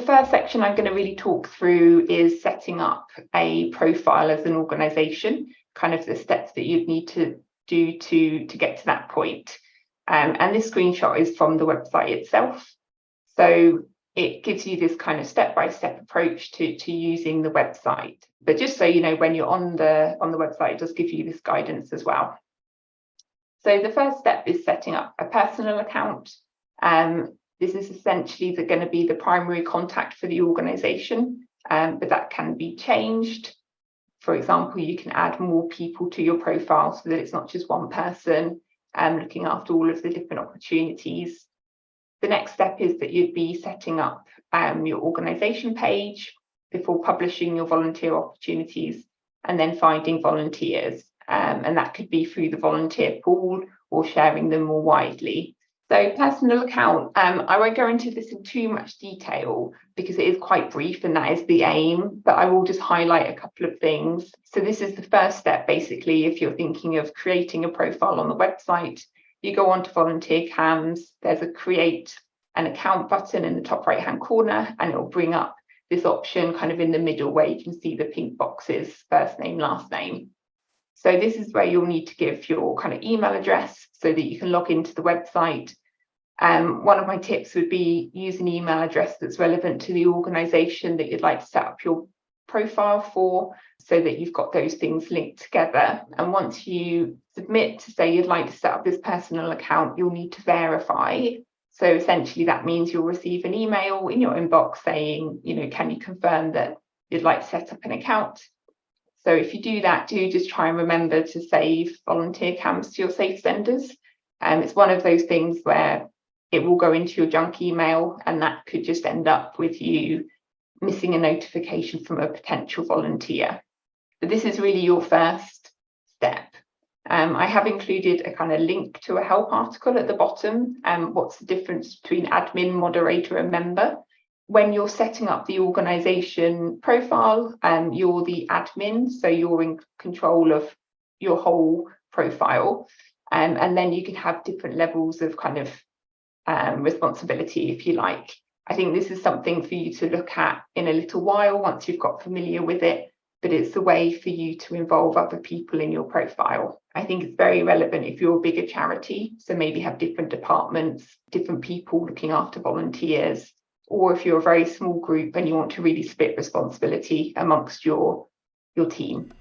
first section I'm going to really talk through is setting up a profile as an organisation, kind of the steps that you'd need to do to get to that point. And this screenshot is from the website itself. So it gives you this kind of step-by-step approach to using the website. But just so you know, when you're on the website, it does give you this guidance as well. So the first step is setting up a personal account. This is essentially going to be the primary contact for the organisation, but that can be changed. For example, you can add more people to your profile so that it's not just one person looking after all of the different opportunities. The next step is that you'd be setting up your organisation page before publishing your volunteer opportunities and then finding volunteers. And that could be through the volunteer pool or sharing them more widely. So personal account, I won't go into this in too much detail because it is quite brief and that is the aim, but I will just highlight a couple of things. So this is the first step, basically, if you're thinking of creating a profile on the website. You go on to Volunteer Cambs, there's a create an account button in the top right hand corner, and it'll bring up this option kind of in the middle where you can see the pink boxes, first name, last name. So this is where you'll need to give your kind of email address so that you can log into the website. One of my tips would be use an email address that's relevant to the organisation that you'd like to set up your profile for, so that you've got those things linked together. And once you submit to say you'd like to set up this personal account, you'll need to verify. So essentially that means you'll receive an email in your inbox saying, can you confirm that you'd like to set up an account? So if you do that, do just try and remember to save Volunteer Cambs to your safe senders. It's one of those things where it will go into your junk email, and that could just end up with you missing a notification from a potential volunteer. But this is really your first step. I have included a kind of link to a help article at the bottom. What's the difference between admin, moderator, and member? When you're setting up the organisation profile, you're the admin, so you're in control of your whole profile. And then you can have different levels of kind of responsibility, if you like. I think this is something for you to look at in a little while once you've got familiar with it, but it's a way for you to involve other people in your profile. I think it's very relevant if you're a bigger charity, so maybe have different departments, different people looking after volunteers, or if you're a very small group and you want to really split responsibility amongst your team.